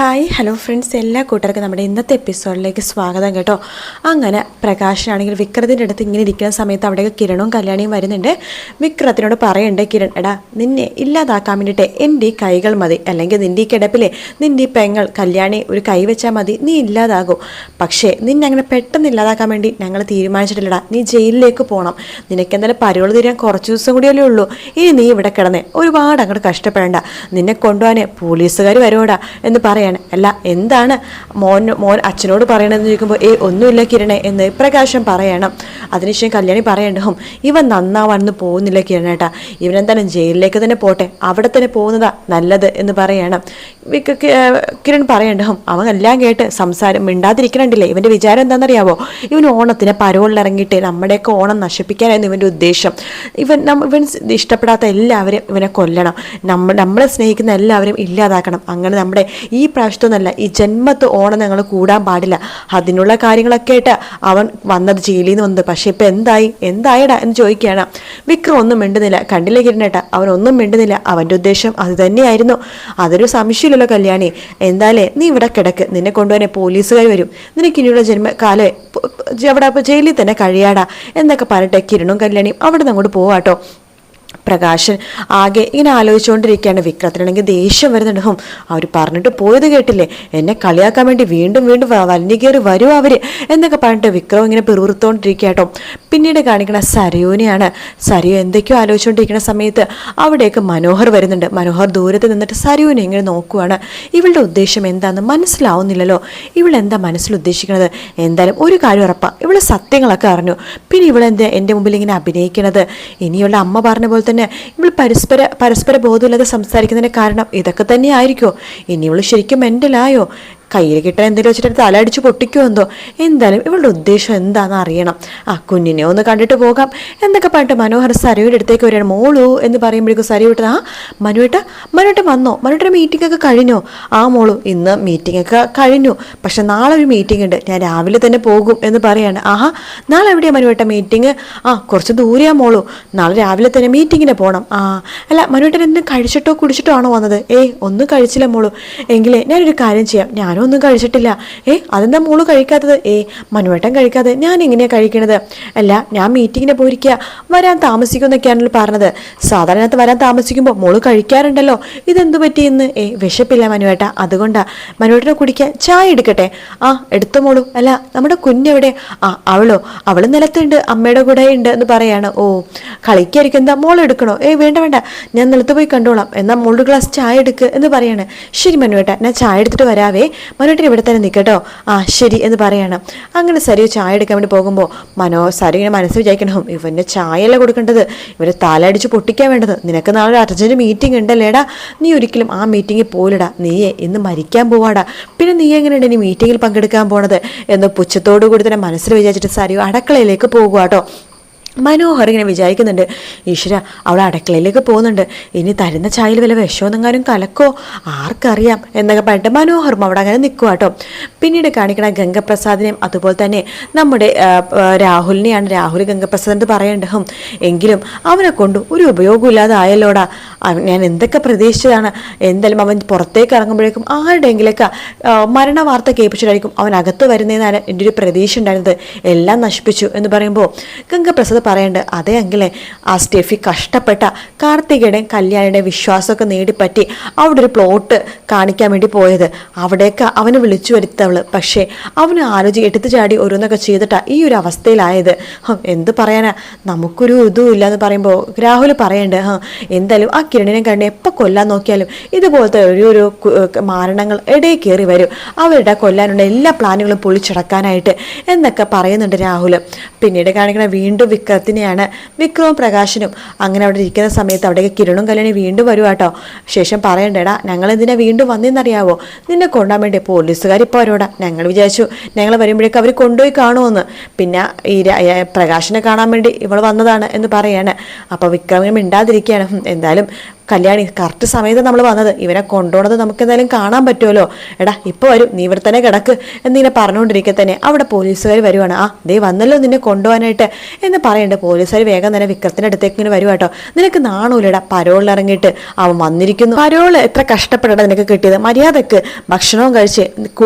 Hi hello friends, എല്ലാ കൂട്ടർക്കും നമ്മുടെ ഇന്നത്തെ എപ്പിസോഡിലേക്ക് സ്വാഗതം കേട്ടോ. അങ്ങനെ പ്രകാശനാണെങ്കിൽ വിക്രത്തിൻ്റെ അടുത്ത് ഇങ്ങനെ ഇരിക്കുന്ന സമയത്ത് അവിടേക്ക് കിരണവും കല്യാണിയും വരുന്നുണ്ട്. വിക്രത്തിനോട് പറയണ്ടേ, കിരൺ എടാ നിന്നെ ഇല്ലാതാക്കാൻ വേണ്ടിയിട്ട് എൻ്റെ ഈ കൈകൾ മതി, അല്ലെങ്കിൽ നിൻ്റെ ഈ കിടപ്പിലെ നിൻ്റെ ഈ പെങ്ങൾ കല്യാണി ഒരു കൈ വെച്ചാൽ മതി, നീ ഇല്ലാതാകും. പക്ഷേ നിന്നെ അങ്ങനെ പെട്ടെന്ന് ഇല്ലാതാക്കാൻ വേണ്ടി ഞങ്ങൾ തീരുമാനിച്ചിട്ടില്ലടാ. നീ ജയിലിലേക്ക് പോകണം. നിനക്കെന്തായാലും പരോള് തീരാൻ കുറച്ച് ദിവസം കൂടിയല്ലേ ഉള്ളൂ. ഇനി നീ ഇവിടെ കിടന്നേ ഒരുപാട് അങ്ങോട്ട് കഷ്ടപ്പെടേണ്ട. നിന്നെ കൊണ്ടുപോകാൻ പോലീസുകാർ വരുമോടാ എന്ന് പറയാണ്. അല്ല എന്താണ് മോൻ അച്ഛനോട് പറയണമെന്ന് ചോദിക്കുമ്പോൾ ഒന്നുമില്ല കിരണേ എന്ന് പ്രകാശം പറയണം. അതിനുശേഷം കല്യാണി പറയണ്ടോ, ഇവൻ നന്നാവാനൊന്നും പോകുന്നില്ല കിരണേട്ടാ, ഇവനെന്തായാലും ജയിലിലേക്ക് തന്നെ പോട്ടെ, അവിടെ തന്നെ പോകുന്നതാ നല്ലത് എന്ന് പറയണം. കിരൺ പറയണ്ടോ, അവൻ എല്ലാം കേട്ട് സംസാരം മിണ്ടാതിരിക്കണില്ലേ. ഇവൻ്റെ വിചാരം എന്താണെന്നറിയാവോ, ഇവൻ ഓണത്തിന് പരോളിലിറങ്ങിയിട്ട് നമ്മുടെയൊക്കെ ഓണം നശിപ്പിക്കാനായിരുന്നു ഇവൻ്റെ ഉദ്ദേശം. ഇവൻ ഇഷ്ടപ്പെടാത്ത എല്ലാവരും ഇവനെ കൊല്ലണം, നമ്മളെ സ്നേഹിക്കുന്ന എല്ലാവരും ഇല്ലാതാക്കണം. അങ്ങനെ നമ്മുടെ ഈ പ്രാവശ്യത്തൊന്നല്ല, ഈ ജന്മത്ത് ഓണം ഞങ്ങൾ കൂടാൻ പാടില്ല. അതിനുള്ള കാര്യങ്ങളൊക്കെ ആയിട്ട് അവൻ വന്നത് ജയിലിൽ നിന്ന് വന്നത്. പക്ഷെ ഇപ്പം എന്തായടാ എന്ന് ചോദിക്കുകയാണ്. വിക്രം ഒന്നും മിണ്ടുന്നില്ല. കണ്ടില്ലേ കിരണേട്ടാ, അവനൊന്നും മിണ്ടുന്നില്ല. അവൻ്റെ ഉദ്ദേശം അത് തന്നെയായിരുന്നു. അതൊരു സംശയമില്ലല്ലോ കല്യാണി. എന്തായാലേ നീ ഇവിടെ കിടക്ക്, നിന്നെ കൊണ്ടുപോകാൻ പോലീസുകാർ വരും, നിനക്ക് ഇനിയുള്ള ജന്മകാലം അവിടെ ജയിലിൽ തന്നെ കഴിയാടാ എന്നൊക്കെ പറഞ്ഞിട്ട് കിരണും കല്യാണിയും അവിടെ നിന്ന് അങ്ങോട്ട് പോവാട്ടോ. പ്രകാശൻ ആകെ ഇങ്ങനെ ആലോചിച്ചുകൊണ്ടിരിക്കുകയാണ്. വിക്രത്തിനാണെങ്കിൽ ദേഷ്യം വരുന്നുണ്ട്. അവർ പറഞ്ഞിട്ട് പോയത് കേട്ടില്ലേ, എന്നെ കളിയാക്കാൻ വേണ്ടി വീണ്ടും വലിഞ്ഞു കയറി വരും അവർ എന്നൊക്കെ പറഞ്ഞിട്ട് വിക്രം ഇങ്ങനെ പിറുപിറുത്തോണ്ടിരിക്കുകട്ടോ. പിന്നീട് കാണിക്കണ സരയുവിനെയാണ്. സരയു എന്തൊക്കെയോ ആലോചിച്ചുകൊണ്ടിരിക്കുന്ന സമയത്ത് അവിടേക്ക് മനോഹർ വരുന്നുണ്ട്. മനോഹർ ദൂരത്ത് നിന്നിട്ട് സരയുവിനെ ഇങ്ങനെ നോക്കുവാണ്. ഇവളുടെ ഉദ്ദേശം എന്താണെന്ന് മനസ്സിലാവുന്നില്ലല്ലോ. ഇവളെന്താ മനസ്സിൽ ഉദ്ദേശിക്കുന്നത്? എന്തായാലും ഒരു കാര്യം ഉറപ്പാ, ഇവള് സത്യങ്ങളൊക്കെ അറിഞ്ഞു. പിന്നെ ഇവളെന്താ എൻ്റെ മുമ്പിൽ ഇങ്ങനെ അഭിനയിക്കണത്? ഇനി ഇവളുടെ അമ്മ പറഞ്ഞ പോലെ തന്നെ ഇവൾ പരസ്പര ബോധമില്ലാതെ സംസാരിക്കുന്നതിന് കാരണം ഇതൊക്കെ തന്നെ ആയിരിക്കോ? ഇനി ഇവള് ശരിക്കും മെൻ്റലായോ? കയ്യിൽ കിട്ടാൻ എന്തെങ്കിലും വെച്ചിട്ട് തല അടിച്ച് പൊട്ടിക്കുമോ എന്തോ? എന്തായാലും ഇവളുടെ ഉദ്ദേശം എന്താണെന്ന് അറിയണം. കുഞ്ഞിനെ ഒന്ന് കണ്ടിട്ട് പോകാം എന്നൊക്കെ പറഞ്ഞിട്ട് മനോഹർ സരയുടെ അടുത്തേക്ക് വരികയാണ്. മോളൂ എന്ന് പറയുമ്പോഴേക്കും സരയു വിട്ടത് മനുവേട്ട വന്നോ? മനുവേട്ടൻ്റെ മീറ്റിംഗ് ഒക്കെ കഴിഞ്ഞോ? മോളൂ ഇന്ന് മീറ്റിംഗ് ഒക്കെ കഴിഞ്ഞു, പക്ഷെ നാളെ ഒരു മീറ്റിംഗ് ഉണ്ട്, ഞാൻ രാവിലെ തന്നെ പോകും എന്ന് പറയാണ്. നാളെ എവിടെയാണ് മനുവേട്ട മീറ്റിംഗ്? കുറച്ച് ദൂരെയാ മോളൂ, നാളെ രാവിലെ തന്നെ മീറ്റിങ്ങിന് പോകണം. അല്ല മനുവേട്ടൻ എന്തും കഴിച്ചിട്ടോ കുടിച്ചിട്ടോ ആണോ വന്നത്? ഒന്നും കഴിച്ചില്ല മോളൂ. എങ്കിലേ ഞാനൊരു കാര്യം ചെയ്യാം, ഞാനും ഒന്നും കഴിച്ചിട്ടില്ല. അതെന്താ മോള് കഴിക്കാത്തത്? മനുവേട്ടൻ കഴിക്കാതെ ഞാൻ എങ്ങനെയാ കഴിക്കണത്? അല്ല ഞാൻ മീറ്റിങ്ങിന് പോയിരിക്കുക, വരാൻ താമസിക്കുമെന്നൊക്കെയാണല്ലോ പറഞ്ഞത്. സാധാരണ വരാൻ താമസിക്കുമ്പോൾ മോള് കഴിക്കാറുണ്ടല്ലോ, ഇതെന്തു പറ്റിയെന്ന്? വിശപ്പില്ല മനുവേട്ട, അതുകൊണ്ടാ. മനുവേട്ടനെ കുടിക്കാൻ ചായ എടുക്കട്ടെ? എടുത്തു മോളൂ. അല്ല നമ്മുടെ കുഞ്ഞെവിടെ? അവള് നിലത്തുണ്ട്, അമ്മയുടെ കൂടെ ഉണ്ട് എന്ന് പറയാണ്. കളിക്കായിരിക്കും, എന്താ മോള് എടുക്കണോ? വേണ്ട ഞാൻ നിലത്ത് പോയി കണ്ടോളാം, എന്നാൽ മോളൊരു ഗ്ലാസ് ചായ എടുക്ക് എന്ന് പറയാണ്. ശരി മനുവേട്ട, ഞാൻ ചായ എടുത്തിട്ട് വരാവേ, മനുവേട്ടൻ ഇവിടെ തന്നെ നിൽക്കട്ടോ. ശരി എന്ന് പറയാണ്. അങ്ങനെ സരയു ചായ എടുക്കാൻ വേണ്ടി പോകുമ്പോൾ സരയു ഇങ്ങനെ മനസ്സിൽ വിചാരിക്കണം, ഇവൻ്റെ ചായയല്ല കൊടുക്കേണ്ടത്, ഇവരെ തലയടിച്ച് പൊട്ടിക്കാൻ വേണ്ടത്. നിനക്ക് നാളെ അർജന്റ് മീറ്റിംഗ് ഉണ്ടല്ലേടാ, നീ ഒരിക്കലും ആ മീറ്റിങ്ങിൽ പോയിടാ, നീയെ ഇന്ന് മരിക്കാൻ പോവാടാ, പിന്നെ നീ എങ്ങനെയുണ്ട് ഇനി മീറ്റിങ്ങിൽ പങ്കെടുക്കാൻ പോണത് എന്ന് പുച്ഛത്തോടു കൂടി തന്നെ മനസ്സിൽ വിചാരിച്ചിട്ട് സരയു അടുക്കളയിലേക്ക് പോകുവാട്ടോ. മനോഹർ ഇങ്ങനെ വിചാരിക്കുന്നുണ്ട്, ഈശ്വര അവൾ അടുക്കളയിലേക്ക് പോകുന്നുണ്ട്, ഇനി തരുന്ന ചായയിൽ വല്ല വിഷമൊന്നെങ്ങാനും കലക്കോ ആർക്കറിയാം എന്നൊക്കെ പറഞ്ഞിട്ട് മനോഹറും അവിടെ അങ്ങനെ നിൽക്കുക കേട്ടോ. പിന്നീട് കാണിക്കണ ഗംഗപ്രസാദിനെയും അതുപോലെ തന്നെ നമ്മുടെ രാഹുലിനെയാണ്. രാഹുൽ ഗംഗപ്രസാദ് പറയണ്ടഹും, എങ്കിലും അവനെ കൊണ്ട് ഒരു ഉപയോഗമില്ലാതെ ആയല്ലോടാ. ഞാൻ എന്തൊക്കെ പ്രതീക്ഷിച്ചതാണ്. എന്തായാലും അവൻ പുറത്തേക്ക് ഇറങ്ങുമ്പോഴേക്കും ആരുടെയെങ്കിലൊക്കെ മരണ വാർത്ത കേൾപ്പിച്ചിട്ടായിരിക്കും അവൻ അകത്ത് വരുന്നതെന്നാണ് എൻ്റെ ഒരു പ്രതീക്ഷ ഉണ്ടായിരുന്നത്. എല്ലാം നശിപ്പിച്ചു എന്ന് പറയുമ്പോൾ ഗംഗപ്രസാദ് പറയണ്ട്, അതേ അങ്കിളെ, ആ സ്റ്റെഫി കഷ്ടപ്പെട്ട കാർത്തികയുടെയും കല്യാണിയുടെയും വിശ്വാസമൊക്കെ നേടിപ്പറ്റി അവിടെ ഒരു പ്ലോട്ട് കാണിക്കാൻ വേണ്ടി പോയത്. അവിടേക്ക് അവന് വിളിച്ചു വരുത്തവള്, പക്ഷേ അവന് എടുത്തു ചാടി ഓരോന്നൊക്കെ ചെയ്തിട്ടാ ഈ ഒരു അവസ്ഥയിലായത്. എന്ത് പറയാനാ, നമുക്കൊരു ഇതും ഇല്ല എന്ന് പറയുമ്പോൾ രാഹുൽ പറയണ്ട്, എന്തായാലും ആ കിരണിനെ കണ്ട് എപ്പോൾ കൊല്ലാൻ നോക്കിയാലും ഇതുപോലത്തെ ഒരു മാരണങ്ങൾ ഇടയിൽ കയറി വരും, അവരുടെ കൊല്ലാനുള്ള എല്ലാ പ്ലാനുകളും പൊളിച്ചടക്കാനായിട്ട് എന്നൊക്കെ പറയുന്നുണ്ട് രാഹുൽ. പിന്നീട് കാണിക്കണ വീണ്ടും വിക്രത്തിനെയാണ്. വിക്രവും പ്രകാശനും അങ്ങനെ അവിടെ ഇരിക്കുന്ന സമയത്ത് അവിടേക്ക് കിരണും കല്യാണി വീണ്ടും വരുവാട്ടോ. ശേഷം പറയണ്ടേടാ, ഞങ്ങൾ എന്തിനാ വീണ്ടും വന്നെന്നറിയാവോ? നിന്നെ കൊണ്ടാൻ വേണ്ടി പോലീസുകാർ ഇപ്പോൾ അവരോടാ. ഞങ്ങൾ വിചാരിച്ചു ഞങ്ങൾ വരുമ്പോഴേക്കും അവർ കൊണ്ടുപോയി കാണുമെന്ന്, പിന്നെ ഈ പ്രകാശനെ കാണാൻ വേണ്ടി ഇവൾ വന്നതാണ് എന്ന് പറയാണ്. അപ്പോൾ വിക്രമിനെ മിണ്ടാതിരിക്കുകയാണ്. എന്തായാലും കല്യാണി കറക്റ്റ് സമയത്ത് നമ്മൾ വന്നത്, ഇവനെ കൊണ്ടുപോണത് നമുക്ക് എന്തായാലും കാണാൻ പറ്റുമല്ലോ. എടാ ഇപ്പോൾ വരും, നീ ഇവിടെ തന്നെ കിടക്ക് എന്നിങ്ങനെ പറഞ്ഞുകൊണ്ടിരിക്കെ തന്നെ അവിടെ പോലീസുകാർ വരുവാണ്. ആ ദേ വന്നല്ലോ നിന്നെ കൊണ്ടുപോകാനായിട്ട് എന്ന് പറയുന്നുണ്ട്. പോലീസുകാർ വേഗം തന്നെ വിക്രത്തിൻ്റെ അടുത്തേക്ക് ഇങ്ങനെ വരുവാ കേട്ടോ. നിനക്ക് നാണൂലടാ പരോളിൽ ഇറങ്ങിയിട്ട് അവൻ വന്നിരിക്കുന്നു. പരോള് എത്ര കഷ്ടപ്പെടേണ്ട നിനക്ക് കിട്ടിയത്, മര്യാദക്ക് ഭക്ഷണവും കഴിച്ച്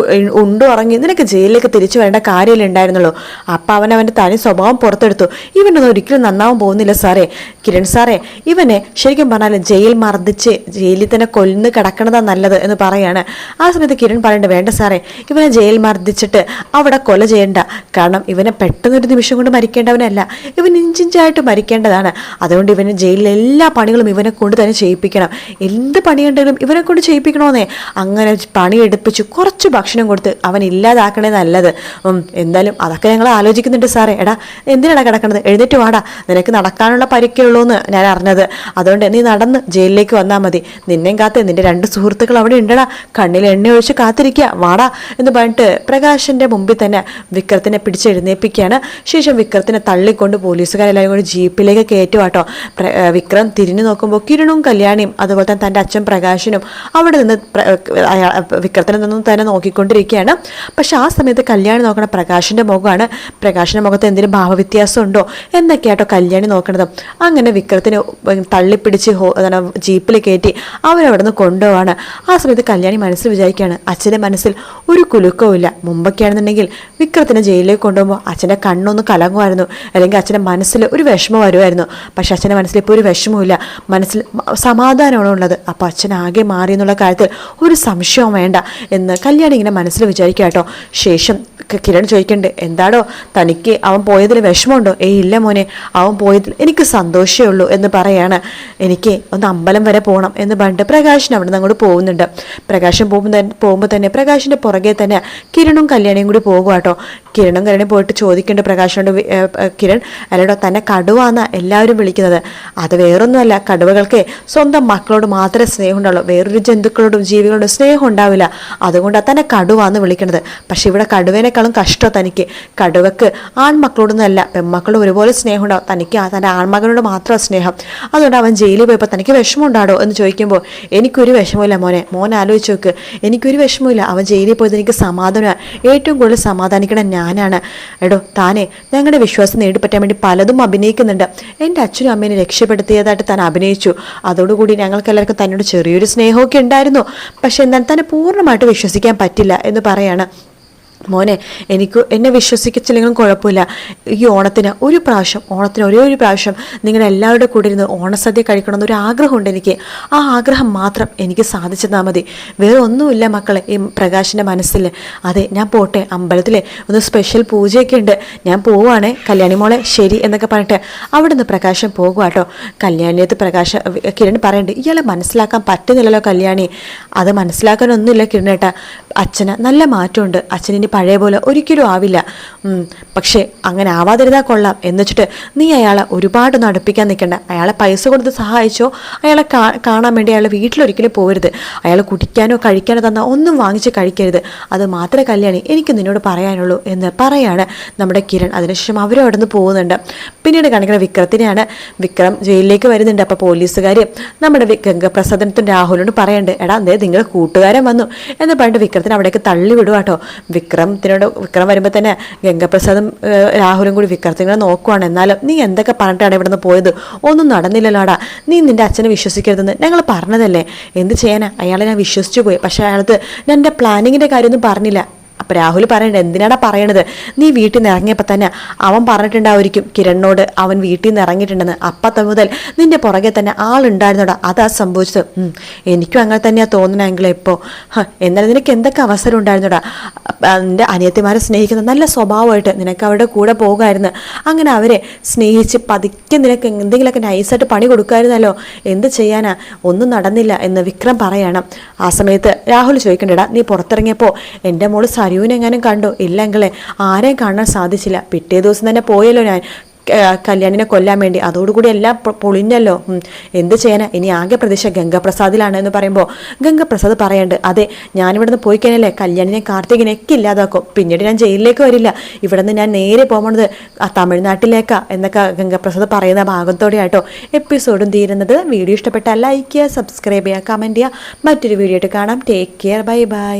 ഉണ്ടു ഉറങ്ങി നിനക്ക് ജയിലിലേക്ക് തിരിച്ചു വരേണ്ട കാര്യമല്ലേ ഉണ്ടായിരുന്നുള്ളൂ. അപ്പം അവൻ്റെ തനി സ്വഭാവം പുറത്തെടുത്തു. ഇവനൊന്നും ഒരിക്കലും നന്നാവാൻ പോകുന്നില്ല സാറേ. കിരൺ സാറേ, ഇവനെ ശരിക്കും പറഞ്ഞാൽ ജയിൽ മർദ്ദിച്ച് ജയിലിൽ തന്നെ കൊല്ലുന്ന് കിടക്കണതാണ് നല്ലത് എന്ന് പറയാണ്. ആ സമയത്ത് കിരൺ പറയണ്ട, വേണ്ട സാറേ, ഇവനെ ജയിൽ മർദ്ദിച്ചിട്ട് അവിടെ കൊല ചെയ്യണ്ട. കാരണം ഇവനെ പെട്ടെന്നൊരു നിമിഷം കൊണ്ട് മരിക്കേണ്ടവനല്ല, ഇവൻ ഇഞ്ചിഞ്ചായിട്ട് മരിക്കേണ്ടതാണ്. അതുകൊണ്ട് ഇവന് ജയിലിലെ എല്ലാ പണികളും ഇവനെ കൊണ്ട് തന്നെ ചെയ്യിപ്പിക്കണം. എന്ത് പണിയുണ്ടെങ്കിലും ഇവനെ കൊണ്ട് ചെയ്യിപ്പിക്കണമെന്നേ. അങ്ങനെ പണിയെടുപ്പിച്ച് കുറച്ച് ഭക്ഷണം കൊടുത്ത് അവൻ ഇല്ലാതാക്കണേ നല്ലത്. എന്തായാലും അതൊക്കെ ഞങ്ങൾ ആലോചിക്കുന്നുണ്ട് സാറേ. എടാ എന്തിനാണ് കിടക്കണത്, എഴുന്നേറ്റ് വാടാ, നിനക്ക് നടക്കാനുള്ള പരിക്കേ ഉള്ളൂ എന്ന് ഞാൻ അറിഞ്ഞത്. അതുകൊണ്ട് നീ നടന്ന് ജയിലിലേക്ക് വന്നാൽ മതി. നിന്നെയും കാത്ത് നിന്റെ 2 സുഹൃത്തുക്കൾ അവിടെ ഉണ്ടടാ, കണ്ണിൽ എണ്ണ ഒഴിച്ച് കാത്തിരിക്കുക, വാടാ എന്ന് പറഞ്ഞിട്ട് പ്രകാശിന്റെ മുമ്പിൽ തന്നെ വിക്രത്തിനെ പിടിച്ചെഴുന്നേൽപ്പിക്കുകയാണ്. ശേഷം വിക്രത്തിനെ തള്ളിക്കൊണ്ട് പോലീസുകാരെല്ലാവരും കൂടി ജീപ്പിലേക്ക് കയറ്റുവാട്ടോ. വിക്രം തിരിഞ്ഞു നോക്കുമ്പോൾ കിരണും കല്യാണിയും അതുപോലെ തന്നെ തൻ്റെ അച്ഛൻ പ്രകാശനും അവിടെ നിന്ന് വിക്രത്തിനെ നിന്നും തന്നെ നോക്കിക്കൊണ്ടിരിക്കുകയാണ്. പക്ഷെ ആ സമയത്ത് കല്യാണി നോക്കണ പ്രകാശിന്റെ മുഖമാണ്. പ്രകാശിന്റെ മുഖത്ത് എന്തെങ്കിലും ഭാവവ്യത്യാസം ഉണ്ടോ എന്നൊക്കെയാട്ടോ കല്യാണി നോക്കണത്. അങ്ങനെ വിക്രത്തിനെ തള്ളിപ്പിടിച്ച് ജീപ്പിൽ കയറ്റി അവരവിടെ നിന്ന് കൊണ്ടുപോവാണ്. ആ സമയത്ത് കല്യാണി മനസ്സിൽ വിചാരിക്കുകയാണ്, അച്ഛൻ്റെ മനസ്സിൽ ഒരു കുലുക്കവുമില്ല. മുമ്പൊക്കെയാണെന്നുണ്ടെങ്കിൽ വിക്രത്തിനെ ജയിലിലേക്ക് കൊണ്ടുപോകുമ്പോൾ അച്ഛൻ്റെ കണ്ണൊന്ന് കലങ്ങുമായിരുന്നു, അല്ലെങ്കിൽ അച്ഛൻ്റെ മനസ്സിൽ ഒരു വിഷമം വരുമായിരുന്നു. പക്ഷെ അച്ഛൻ്റെ മനസ്സിൽ ഇപ്പോൾ ഒരു വിഷമവുമില്ല, മനസ്സിൽ സമാധാനമാണ് ഉള്ളത്. അപ്പോൾ അച്ഛൻ ആകെ മാറി എന്നുള്ള കാര്യത്തിൽ ഒരു സംശയവും വേണ്ട എന്ന് കല്യാണി ഇങ്ങനെ മനസ്സിൽ വിചാരിക്കുക കേട്ടോ. ശേഷം കിരൺ ചോദിക്കണ്ട്, എന്താടോ തനിക്ക് അവൻ പോയതിൽ വിഷമമുണ്ടോ? ഇല്ല മോനെ, അവൻ പോയതിൽ എനിക്ക് സന്തോഷമേ ഉള്ളൂ എന്ന് പറയാണ്. എനിക്ക് ഒന്ന് അമ്പലം വരെ പോകണം എന്ന് പറഞ്ഞിട്ട് പ്രകാശൻ അവിടെ നിന്ന് അങ്ങോട്ട് പോകുന്നുണ്ട്. പ്രകാശൻ പോകുമ്പോൾ തന്നെ പ്രകാശിൻ്റെ പുറകെ തന്നെ കിരണും കല്യാണിയും കൂടി പോകുക കേട്ടോ. കിരണും കല്യാണി പോയിട്ട് ചോദിക്കേണ്ട പ്രകാശനോട്, കിരൺ അല്ലടോ തന്നെ കടുവാന്ന എല്ലാവരും വിളിക്കുന്നത്? അത് വേറൊന്നുമല്ല, കടുവകൾക്ക് സ്വന്തം മക്കളോട് മാത്രമേ സ്നേഹം ഉണ്ടാവുള്ളൂ, വേറൊരു ജന്തുക്കളോടും ജീവികളോടും സ്നേഹം ഉണ്ടാവില്ല. അതുകൊണ്ടാണ് തന്നെ കടുവാന്ന് വിളിക്കുന്നത്. പക്ഷെ ഇവിടെ കടുവേനേക്കാളും കഷ്ടം തനിക്ക്. കടുവക്ക് ആൺമക്കളോടൊന്നുമല്ല പെൺമക്കളും ഒരുപോലെ സ്നേഹം ഉണ്ടാവും, തനിക്ക് തൻ്റെ ആൺമകനോട് മാത്രമാണ് സ്നേഹം. അതുകൊണ്ട് അവൻ ജയിലിൽ പോയപ്പോൾ തനിക്ക് വിഷമം ഉണ്ടാടോ എന്ന് ചോദിക്കുമ്പോൾ, എനിക്കൊരു വിഷമമില്ല മോനെ, മോൻ ആലോചിച്ച് നോക്ക്, എനിക്കൊരു വിഷമമില്ല. അവൻ ജയിലിൽ പോയത് എനിക്ക് സമാധാനമാണ്. ഏറ്റവും കൂടുതൽ സമാധാനിക്കണം ഞാനാണ്. എടോ താനെ ഞങ്ങളുടെ വിശ്വാസം നേടിപ്പറ്റാൻ വേണ്ടി പലതും അഭിനയിക്കുന്നുണ്ട്. എൻ്റെ അച്ഛനും അമ്മേനെ രക്ഷപ്പെടുത്തിയതായിട്ട് താൻ അഭിനയിച്ചു. അതോടുകൂടി ഞങ്ങൾക്ക് എല്ലാവർക്കും തന്നോട് ചെറിയൊരു സ്നേഹമൊക്കെ ഉണ്ടായിരുന്നു. പക്ഷെ എന്നാൽ തന്നെ പൂർണ്ണമായിട്ട് വിശ്വസിക്കാൻ പറ്റില്ല എന്ന് പറയാണ്. മോനെ, എന്നെ വിശ്വസിച്ചില്ലെങ്കിലും കുഴപ്പമില്ല. ഈ ഓണത്തിന് ഒരേ ഒരു പ്രാവശ്യം നിങ്ങളെല്ലാവരുടെ കൂടെ ഇരുന്ന് ഓണസദ്യ കഴിക്കണമെന്നൊരു ആഗ്രഹമുണ്ട് എനിക്ക്. ആ ആഗ്രഹം മാത്രം എനിക്ക് സാധിച്ചു തന്നാൽ മതി. വേറെ ഒന്നുമില്ല മക്കളെ ഈ പ്രകാശിൻ്റെ മനസ്സിൽ. അതെ ഞാൻ പോട്ടെ, അമ്പലത്തിലെ ഒന്ന് സ്പെഷ്യൽ പൂജയൊക്കെ ഉണ്ട്, ഞാൻ പോവുകയാണേ കല്യാണി മോളെ, ശരി എന്നൊക്കെ പറഞ്ഞിട്ട് അവിടെ നിന്ന് പ്രകാശം പോകുക കേട്ടോ. കല്യാണിയത്ത് കിരൺ പറയുന്നുണ്ട്, ഇയാളെ മനസ്സിലാക്കാൻ പറ്റുന്നില്ലല്ലോ കല്യാണി. അത് മനസ്സിലാക്കാനൊന്നുമില്ല കിരണേട്ടാ, അച്ഛന് നല്ല മാറ്റമുണ്ട്, അച്ഛനിനി പഴയ പോലെ ഒരിക്കലും ആവില്ല. പക്ഷേ അങ്ങനെ ആവാതിരുന്നാൽ കൊള്ളാം എന്ന് വെച്ചിട്ട് നീ അയാളെ ഒരുപാടൊന്നും അടുപ്പിക്കാൻ നിൽക്കണ്ട. അയാളെ പൈസ കൊടുത്ത് സഹായിച്ചോ, അയാളെ കാണാൻ വേണ്ടി അയാളെ വീട്ടിലൊരിക്കലും പോകരുത്. അയാൾ കുടിക്കാനോ കഴിക്കാനോ തന്നാൽ ഒന്നും വാങ്ങിച്ച് കഴിക്കരുത്. അത് മാത്രമേ കല്യാണി എനിക്ക് നിന്നോട് പറയാനുള്ളൂ എന്ന് പറയാണ് നമ്മുടെ കിരൺ. അതിനുശേഷം അവരും അവിടെ നിന്ന് പോകുന്നുണ്ട്. പിന്നീട് കാണിക്കുന്ന വിക്രത്തിനെയാണ്. വിക്രം ജയിലിലേക്ക് വരുന്നുണ്ട്. അപ്പോൾ പോലീസുകാർ നമ്മുടെ ഗംഗപ്രസാദത്തും രാഹുലിനോട് പറയുന്നുണ്ട്, എടാ എന്തേ നിങ്ങളുടെ കൂട്ടുകാരൻ വന്നു എന്ന് പറഞ്ഞിട്ട് വിക്രത്തിനെ അവിടേക്ക് തള്ളി വിടുക കേട്ടോ. വിക്രം വരുമ്പോൾ തന്നെ ഗംഗപ്രസാദും രാഹുലും കൂടി വിക്രത്തിനെ നോക്കുവാണ്. എന്നാലും നീ എന്തൊക്കെ പറഞ്ഞിട്ടാണ് ഇവിടെ നിന്ന് പോയത്, ഒന്നും നടന്നില്ലല്ലോടാ, നീ നിന്റെ അച്ഛനെ വിശ്വസിക്കരുതെന്ന് ഞങ്ങൾ പറഞ്ഞതല്ലേ, എന്ത് ചെയ്യാനാ, അയാളെ ഞാൻ വിശ്വസിച്ചു പോയി. പക്ഷെ അയാൾക്ക് ഞാൻ എൻ്റെ പ്ലാനിങ്ങിൻ്റെ കാര്യമൊന്നും പറഞ്ഞില്ല. അപ്പോൾ രാഹുൽ പറയണ്ട, എന്തിനാടാ പറയണത്, നീ വീട്ടിൽ നിന്ന് ഇറങ്ങിയപ്പോൾ തന്നെ അവൻ പറഞ്ഞിട്ടുണ്ടാവുമായിരിക്കും കിരണിനോട് അവൻ വീട്ടിൽ നിന്ന് ഇറങ്ങിയിട്ടുണ്ടെന്ന്. അപ്പം മുതൽ നിന്റെ പുറകെ തന്നെ ആളുണ്ടായിരുന്നോടാ, അതാ സംഭവിച്ചത്. എനിക്കും അങ്ങനെ തന്നെയാണ് തോന്നണമെങ്കിൽ ഇപ്പോൾ. എന്നാലും നിനക്ക് എന്തൊക്കെ അവസരം ഉണ്ടായിരുന്നോടാ, നിന്റെ അനിയത്തിമാരെ സ്നേഹിക്കുന്ന നല്ല സ്വഭാവമായിട്ട് നിനക്ക് അവരുടെ കൂടെ പോകുമായിരുന്നു. അങ്ങനെ അവരെ സ്നേഹിച്ച് പതുക്കെ നിനക്ക് എന്തെങ്കിലുമൊക്കെ നൈസായിട്ട് പണി കൊടുക്കാമായിരുന്നല്ലോ, എന്ത് ചെയ്യാനാ, ഒന്നും നടന്നില്ല എന്ന് വിക്രം പറയണം. ആ സമയത്ത് രാഹുൽ ചോദിക്കണ്ടടാ, നീ പുറത്തിറങ്ങിയപ്പോൾ എൻ്റെ മോള് സരൂനെങ്ങാനും കണ്ടോ? ഇല്ലെങ്കിലേ ആരെയും കാണാൻ സാധിച്ചില്ല, പിറ്റേ ദിവസം തന്നെ പോയല്ലോ ഞാൻ. കല്യാണിനെ കൊല്ലാൻ വേണ്ടി. അതോടുകൂടി എല്ലാം പൊളിഞ്ഞല്ലോ. എന്ത് ചെയ്യാനാ, ഇനി ആകെ പ്രതീക്ഷ ഗംഗാപ്രസാദിലാണ് എന്ന് പറയുമ്പോൾ ഗംഗാപ്രസാദ് പറയണ്ട്, അതെ ഞാനിവിടുന്ന് പോയി കഴിഞ്ഞാലേ കല്യാണിനെ കാർത്തികിനെയൊക്കെ ഇല്ലാതാക്കും, പിന്നീട് ഞാൻ ജയിലിലേക്ക് വരില്ല, ഇവിടെ നിന്ന് ഞാൻ നേരെ പോകുന്നത് തമിഴ്നാട്ടിലേക്കാ എന്നൊക്കെ ഗംഗാപ്രസാദ് പറയുന്ന ഭാഗത്തോടെയാട്ടോ എപ്പിസോഡും തീരുന്നത്. വീഡിയോ ഇഷ്ടപ്പെട്ടാൽ ലൈക്ക് ചെയ്യുക, സബ്സ്ക്രൈബ് ചെയ്യുക, കമൻറ്റ് ചെയ്യുക. മറ്റൊരു വീഡിയോ ആയിട്ട് കാണാം. Take care, bye bye.